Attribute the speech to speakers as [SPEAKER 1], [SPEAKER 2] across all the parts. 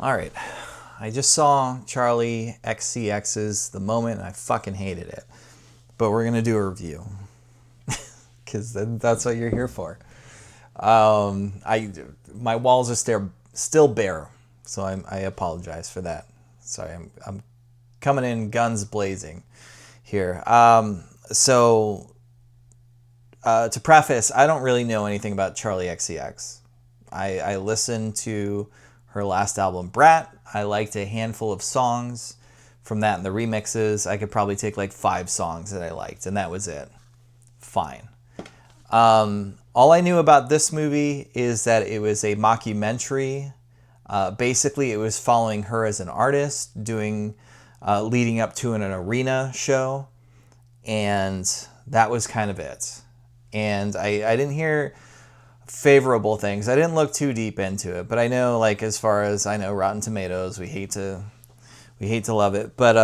[SPEAKER 1] All right. I just saw Charlie XCX's The Moment, and I fucking hated it. But we're going to do a review. Because that's what you're here for. My walls are still bare. So I apologize for that. Sorry, I'm coming in guns blazing here. To preface, I don't really know anything about Charlie XCX. I listened to her last album, Brat. I liked a handful of songs from that and the remixes. I could probably take like 5 songs that I liked, and that was it. Fine. All I knew about this movie is that it was a mockumentary. Basically, it was following her as an artist, leading up to an arena show, and that was kind of it. And I didn't hear favorable things. I didn't look too deep into it, but I know, like, as far as I know, Rotten Tomatoes, we hate to love it, but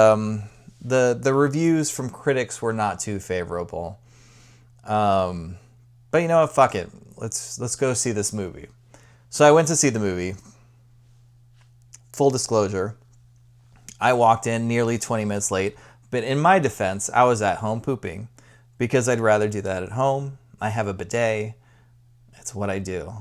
[SPEAKER 1] the reviews from critics were not too favorable. But you know what? Fuck it. Let's go see this movie. So I went to see the movie. Full disclosure, I walked in nearly 20 minutes late, but in my defense, I was at home pooping because I'd rather do that at home. I have a bidet. It's what I do.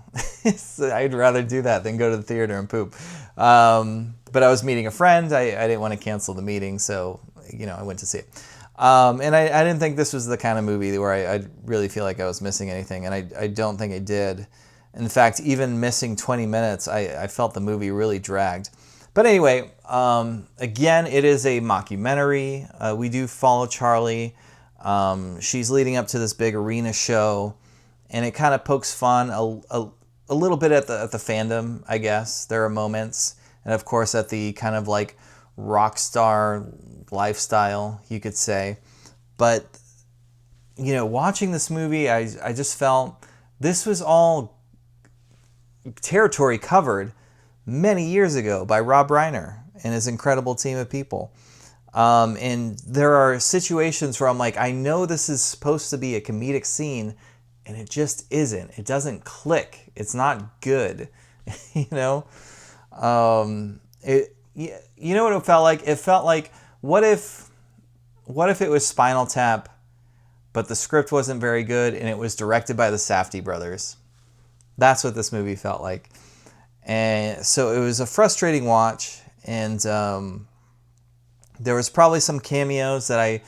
[SPEAKER 1] I'd rather do that than go to the theater and poop. But I was meeting a friend. I didn't want to cancel the meeting, so I went to see it. And I didn't think this was the kind of movie where I really feel like I was missing anything, and I don't think I did. In fact, even missing 20 minutes, I felt the movie really dragged. But anyway, again, it is a mockumentary. We do follow Charlie. She's leading up to this big arena show, and it kind of pokes fun a little bit at the fandom, I guess. There are moments, and of course at the kind of like rock star lifestyle, you could say. But watching this movie, I just felt this was all territory covered many years ago by Rob Reiner and his incredible team of people. And there are situations where I'm like, I know this is supposed to be a comedic scene, and it just isn't. It doesn't click. It's not good. You know what it felt like? It felt like, what if it was Spinal Tap, but the script wasn't very good and it was directed by the Safdie brothers? That's what this movie felt like. And so it was a frustrating watch, and there was probably some cameos that I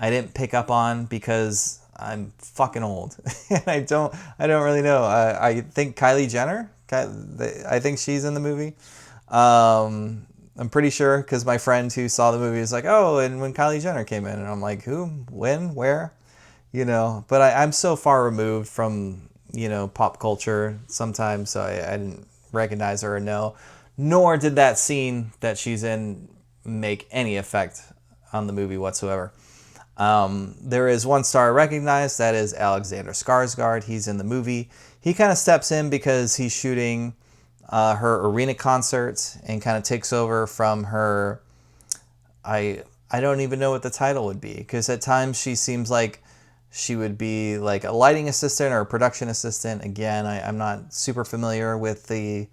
[SPEAKER 1] didn't pick up on because I'm fucking old. And I don't really know. I think Kylie Jenner, I think she's in the movie. I'm pretty sure, because my friend who saw the movie was like, oh, and when Kylie Jenner came in, and I'm like, who, when, where, but I'm so far removed from, pop culture sometimes, so I didn't recognize her or know, nor did that scene that she's in make any effect on the movie whatsoever. There is one star I recognize, that is Alexander Skarsgård. He's in the movie. He kind of steps in because he's shooting her arena concert and kind of takes over from her. I don't even know what the title would be, because at times she seems like she would be like a lighting assistant or a production assistant. Again, I'm not super familiar with the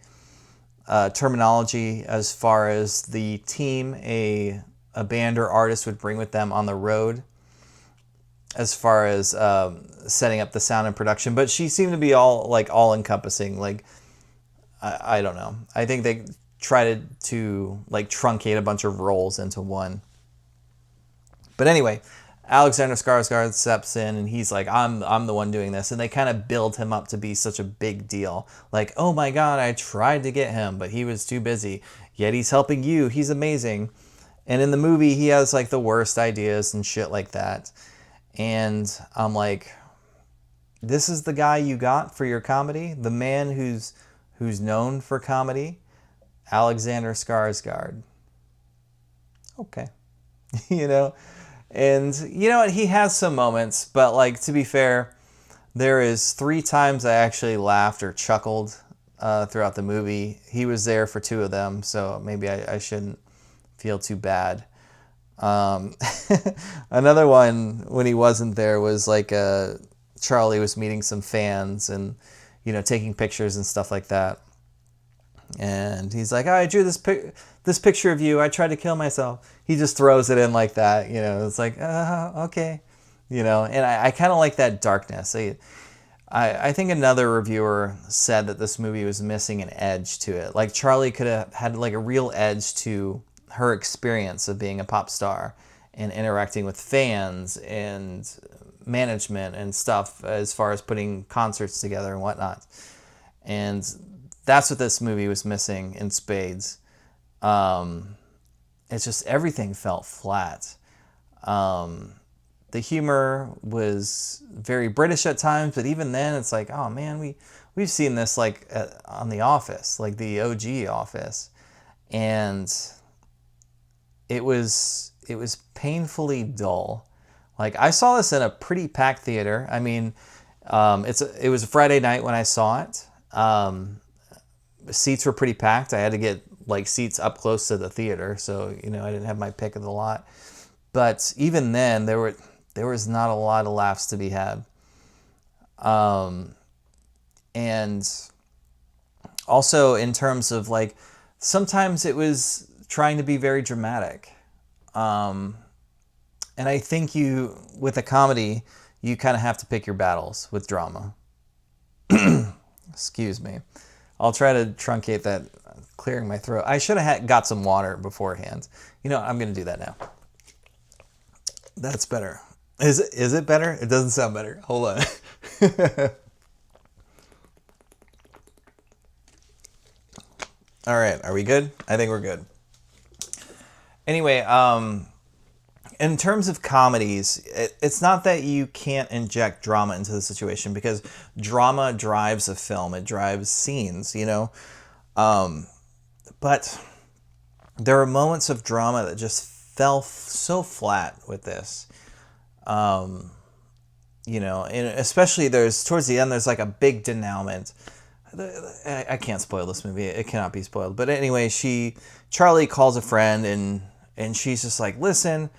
[SPEAKER 1] terminology as far as the team a band or artist would bring with them on the road, as far as setting up the sound and production. But she seemed to be all encompassing. Like, I don't know. I think they tried to like truncate a bunch of roles into one. But anyway, Alexander Skarsgård steps in and he's like, I'm the one doing this. And they kind of build him up to be such a big deal. Like, oh my God, I tried to get him, but he was too busy. Yet he's helping you. He's amazing. And in the movie, he has like the worst ideas and shit like that. And I'm like, this is the guy you got for your comedy? The man who's known for comedy? Alexander Skarsgård. Okay. And you know what? He has some moments, but like, to be fair, there is 3 times I actually laughed or chuckled throughout the movie. He was there for 2 of them, so maybe I shouldn't feel too bad. Another one when he wasn't there was like Charlie was meeting some fans and taking pictures and stuff like that. And he's like, oh, I drew this picture of you. I tried to kill myself. He just throws it in like that. It's like, okay. And I kind of like that darkness. I think another reviewer said that this movie was missing an edge to it. Like Charlie could have had like a real edge to her experience of being a pop star and interacting with fans and management and stuff as far as putting concerts together and whatnot. And that's what this movie was missing in spades. It's just everything felt flat. The humor was very British at times, but even then it's like, oh man, we've seen this like on The Office, like the OG Office. And it was painfully dull. Like I saw this in a pretty packed theater. I mean, it was a Friday night when I saw it. Seats were pretty packed. I had to get like seats up close to the theater, so I didn't have my pick of the lot. But even then, there was not a lot of laughs to be had. And also in terms of like, sometimes it was trying to be very dramatic. And I think with a comedy, you kind of have to pick your battles with drama. Excuse me. I'll try to truncate that, clearing my throat. I should have got some water beforehand. I'm going to do that now. That's better. Is it better? It doesn't sound better. Hold on. All right. Are we good? I think we're good. Anyway, in terms of comedies, it's not that you can't inject drama into the situation, because drama drives a film. It drives scenes, But there are moments of drama that just fell so flat with this. And especially towards the end, there's like a big denouement. I can't spoil this movie. It cannot be spoiled. But anyway, Charlie calls a friend and she's just like, listen,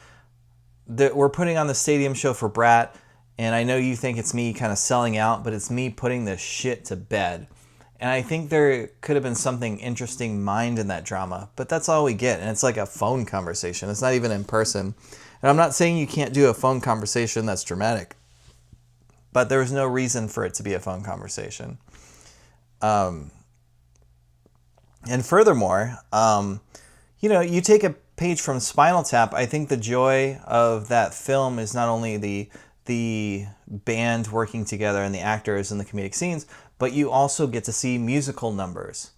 [SPEAKER 1] we're putting on the stadium show for Brat, and I know you think it's me kind of selling out, but it's me putting this shit to bed. And I think there could have been something interesting mined in that drama, but that's all we get. And it's like a phone conversation. It's not even in person. And I'm not saying you can't do a phone conversation that's dramatic, but there was no reason for it to be a phone conversation. And furthermore, you take a page from Spinal Tap. I think the joy of that film is not only the band working together and the actors and the comedic scenes, but you also get to see musical numbers.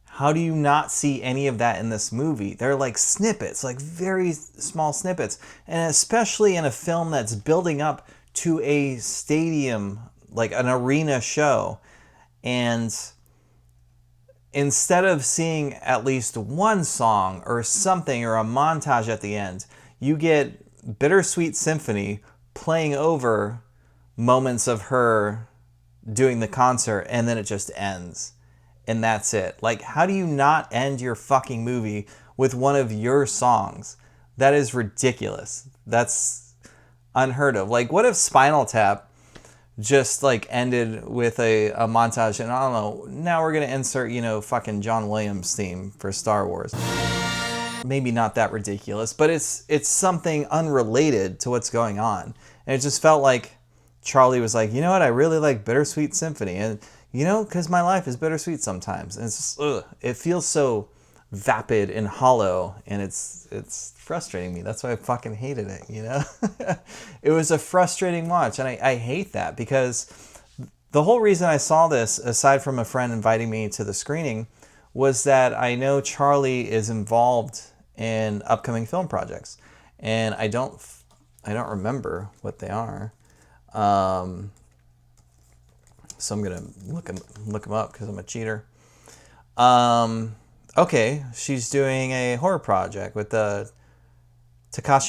[SPEAKER 1] How do you not see any of that in this movie? They're like snippets, like very small snippets. And especially in a film that's building up to a stadium, like an arena show. And instead of seeing at least one song or something or a montage at the end, you get Bittersweet Symphony playing over moments of her doing the concert, and then it just ends. And that's it. Like, how do you not end your fucking movie with one of your songs? That is ridiculous. That's unheard of. Like, what if Spinal Tap just like ended with a montage, and I don't know, now we're gonna insert fucking John Williams theme for Star Wars. Maybe not that ridiculous, but it's something unrelated to what's going on. And it just felt like Charlie was like, you know what, I really like Bittersweet Symphony, and because my life is bittersweet sometimes, and it's just it feels so vapid and hollow, and it's frustrating me. That's why I fucking hated it, It was a frustrating watch, and I hate that, because the whole reason I saw this, aside from a friend inviting me to the screening, was that I know Charlie is involved in upcoming film projects, and I don't remember what they are. So I'm gonna look them up because I'm a cheater. Okay, she's doing a horror project with Takashi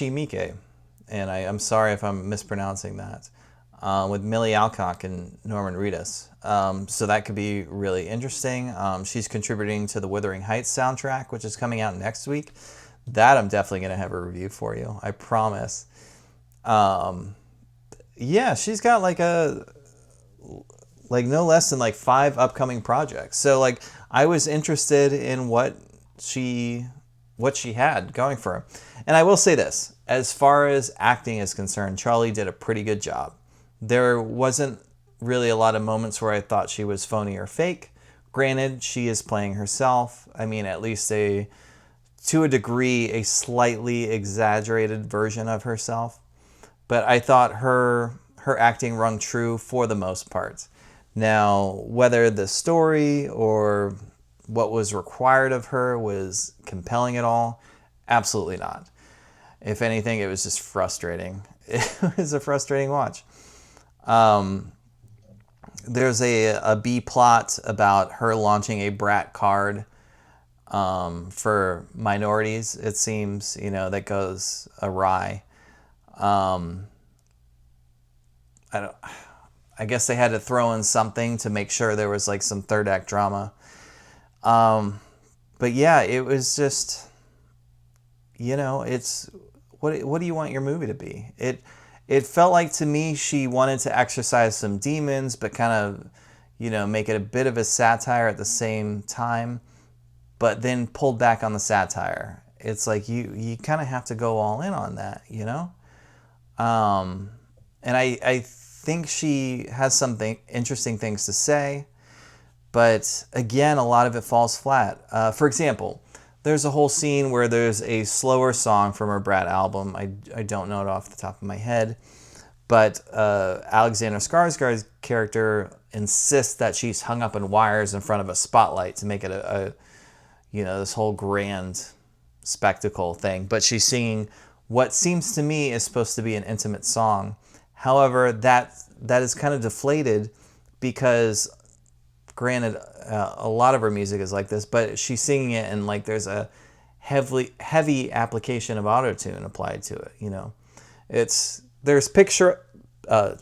[SPEAKER 1] Miike, and I'm sorry if I'm mispronouncing that, with Millie Alcock and Norman Reedus. So that could be really interesting. She's contributing to the Wuthering Heights soundtrack, which is coming out next week. That I'm definitely going to have a review for you, I promise. Yeah, she's got like no less than like 5 upcoming projects. So like, I was interested in what she had going for her. And I will say this, as far as acting is concerned, Charlie did a pretty good job. There wasn't really a lot of moments where I thought she was phony or fake. Granted, she is playing herself. I mean, at least to a degree, a slightly exaggerated version of herself. But I thought her acting rung true for the most part. Now, whether the story or what was required of her was compelling at all, absolutely not. If anything, it was just frustrating. It was a frustrating watch. There's a B plot about her launching a brat card for minorities, it seems, that goes awry. I guess they had to throw in something to make sure there was like some third act drama. But yeah, it was just, it's what do you want your movie to be? It felt like to me she wanted to exercise some demons, but kind of, make it a bit of a satire at the same time, but then pulled back on the satire. It's like you kind of have to go all in on that, And I think she has something interesting things to say, but again, a lot of it falls flat. For example, there's a whole scene where there's a slower song from her Brat album. I don't know it off the top of my head, but Alexander Skarsgård's character insists that she's hung up in wires in front of a spotlight to make it a this whole grand spectacle thing. But she's singing what seems to me is supposed to be an intimate song. However, that is kind of deflated because, granted, a lot of her music is like this, but she's singing it and like there's a heavy application of autotune applied to it. There's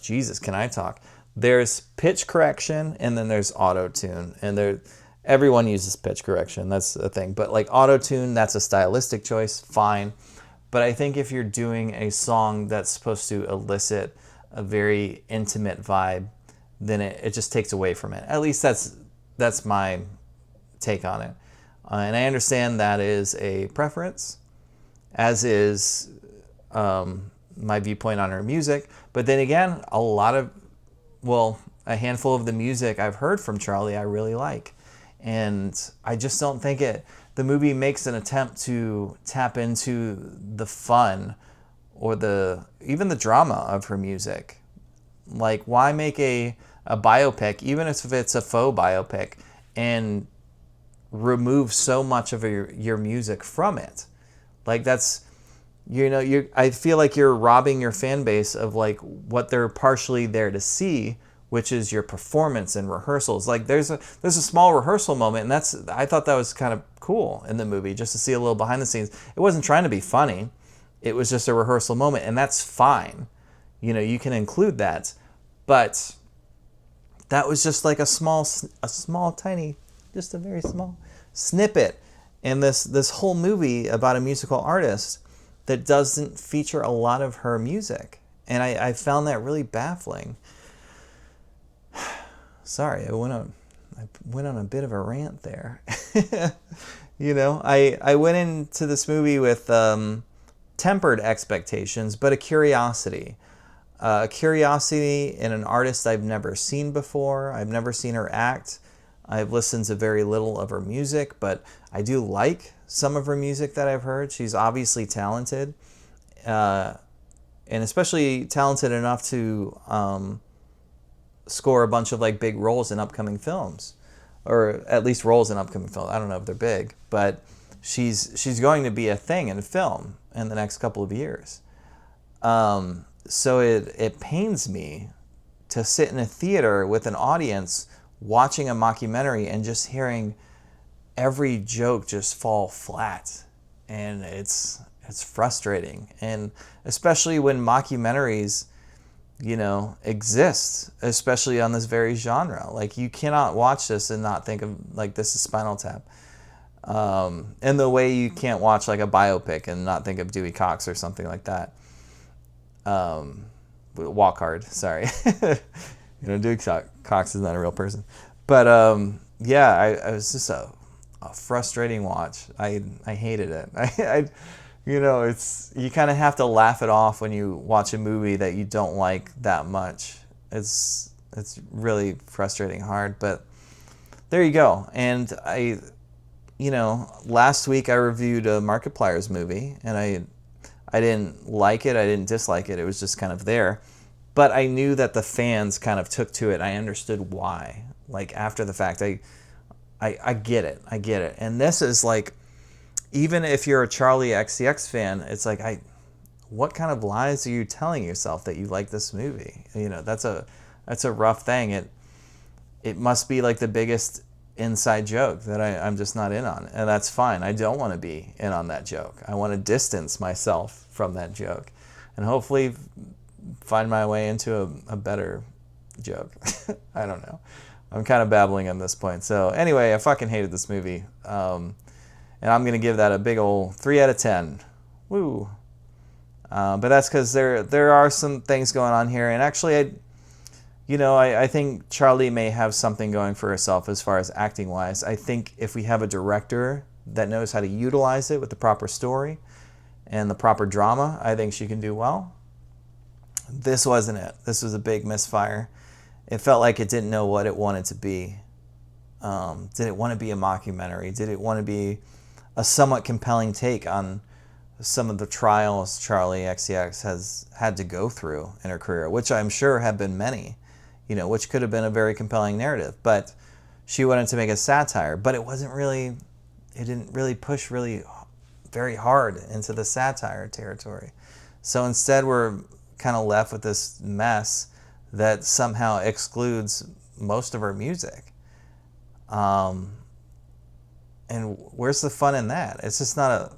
[SPEAKER 1] Jesus, can I talk? There's pitch correction and then there's autotune, and everyone uses pitch correction. That's a thing, but like autotune, that's a stylistic choice. Fine. But I think if you're doing a song that's supposed to elicit a very intimate vibe, then it just takes away from it. At least that's my take on it. And I understand that is a preference, as is my viewpoint on her music. But then again, a handful of the music I've heard from Charlie I really like. And I just don't think the movie makes an attempt to tap into the fun or even the drama of her music. Like, why make a biopic, even if it's a faux biopic, and remove so much of your music from it? Like, that's, I feel like you're robbing your fan base of like what they're partially there to see, which is your performance and rehearsals. Like there's a small rehearsal moment, and I thought that was kind of cool in the movie, just to see a little behind the scenes. It wasn't trying to be funny. It was just a rehearsal moment, and that's fine. You can include that. But that was just like a small tiny, just a very small snippet in this whole movie about a musical artist that doesn't feature a lot of her music. And I found that really baffling. Sorry, I went on a bit of a rant there. I went into this movie with tempered expectations, but a curiosity. A curiosity in an artist I've never seen before. I've never seen her act. I've listened to very little of her music, but I do like some of her music that I've heard. She's obviously talented, and especially talented enough to score a bunch of like big roles in upcoming films, or at least roles in upcoming films. I don't know if they're big, but she's going to be a thing in film in the next couple of years. So it pains me to sit in a theater with an audience watching a mockumentary and just hearing every joke just fall flat, and it's frustrating. And especially when mockumentaries exist, especially on this very genre. Like, you cannot watch this and not think of like this is Spinal Tap. And the way you can't watch like a biopic and not think of Dewey Cox or something like that. Walk Hard, sorry. Dewey Cox is not a real person. But yeah, I was just a frustrating watch. I hated it. It's, you kind of have to laugh it off when you watch a movie that you don't like that much. It's really frustrating hard, but there you go. And last week I reviewed a Markiplier's movie, and I didn't like it. I didn't dislike it. It was just kind of there. But I knew that the fans kind of took to it. I understood why. Like, after the fact, I get it. I get it. And this is like, even if you're a Charlie XCX fan, it's like, what kind of lies are you telling yourself that you like this movie? That's a rough thing. It must be like the biggest inside joke that I'm just not in on. And that's fine. I don't want to be in on that joke. I want to distance myself from that joke and hopefully find my way into a better joke. I don't know. I'm kind of babbling at this point. So anyway, I fucking hated this movie. And I'm going to give that a big old 3 out of 10. Woo. But that's because there are some things going on here. And actually, I think Charlie may have something going for herself as far as acting-wise. I think if we have a director that knows how to utilize it with the proper story and the proper drama, I think she can do well. This wasn't it. This was a big misfire. It felt like it didn't know what it wanted to be. Did it want to be a mockumentary? Did it want to be a somewhat compelling take on some of the trials Charlie XCX has had to go through in her career, which I'm sure have been many, which could have been a very compelling narrative. But she wanted to make a satire, but it didn't really push really very hard into the satire territory. So instead, we're kind of left with this mess that somehow excludes most of her music. And where's the fun in that? It's just not a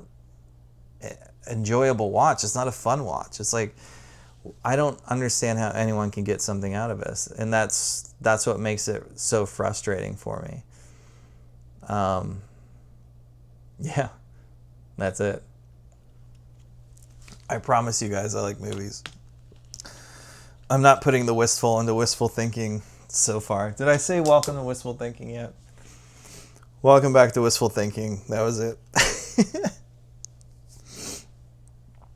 [SPEAKER 1] enjoyable watch. It's not a fun watch. It's like, I don't understand how anyone can get something out of this. And that's what makes it so frustrating for me. Yeah, that's it. I promise you guys I like movies. I'm not putting the Wistful into wistful thinking so far. Did I say welcome to wistful thinking yet? Welcome back to wistful thinking. That was it.